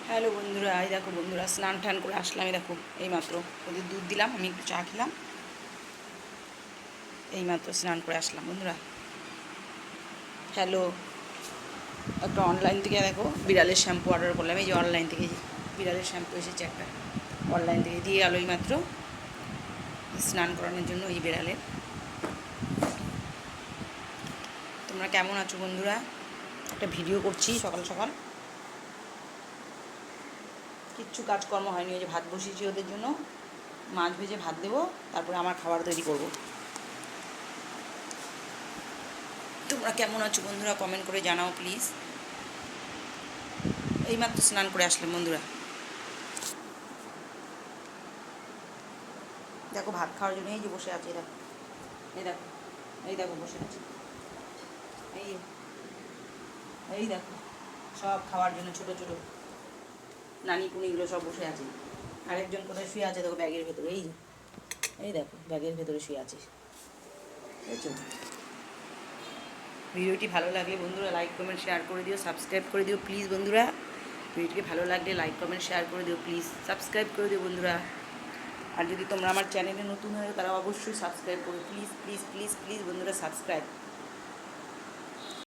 Hello বন্ধুরা, এই দেখো বন্ধুরা স্নান টান করে আসলাম। এই দেখো এইমাত্র ওদের দুধ দিলাম, আমি একটু চা খেলাম, এইমাত্র স্নান করে আসলাম বন্ধুরা। হ্যালো, একটা অনলাইন থেকে দেখো বিড়ালের শ্যাম্পু অর্ডার করলাম। এই যে অনলাইন থেকে বিড়ালের শ্যাম্পু এসেছে একটা, অনলাইন থেকে দিয়ে গেল এইমাত্র স্নান করানোর জন্য এই বিড়ালের। তোমরা কেমন আছো বন্ধুরা? একটা ভিডিও করছি সকাল সকাল, কিচ্ছু কাজকর্ম হয়নি। ওই যে ভাত বসিয়েছি ওদের জন্য, মাছ ভেজে ভাত দেবো, তারপরে আমার খাবার তৈরি করব। তোমরা কেমন আছো বন্ধুরা কমেন্ট করে জানাও প্লিজ। এইমাত্র স্নান করে আসলাম বন্ধুরা। দেখো ভাত খাওয়ার জন্য এই যে বসে আছে, দেখো এই দেখো, এই দেখো বসে আছে, এই এই দেখো সব খাওয়ার জন্য ছোট ছোট নানি পুনিগুলো সব বসে আছে। আরেকজন কোথায় শুয়ে আছে দেখো ব্যাগের ভেতরে, এই যে এই দেখো ব্যাগের ভেতরে শুয়ে আছে, বুঝছো? ভিডিওটি ভালো লাগলে বন্ধুরা লাইক কমেন্ট শেয়ার করে দিও, সাবস্ক্রাইব করে দিও প্লিজ বন্ধুরা। ভিডিওটিকে ভালো লাগলে লাইক কমেন্ট শেয়ার করে দিও প্লিজ, সাবস্ক্রাইব করে দিও বন্ধুরা। আর যদি তোমরা আমার চ্যানেলে নতুন হয়ে তারা অবশ্যই সাবস্ক্রাইব করো প্লিজ প্লিজ প্লিজ প্লিজ বন্ধুরা, সাবস্ক্রাইব।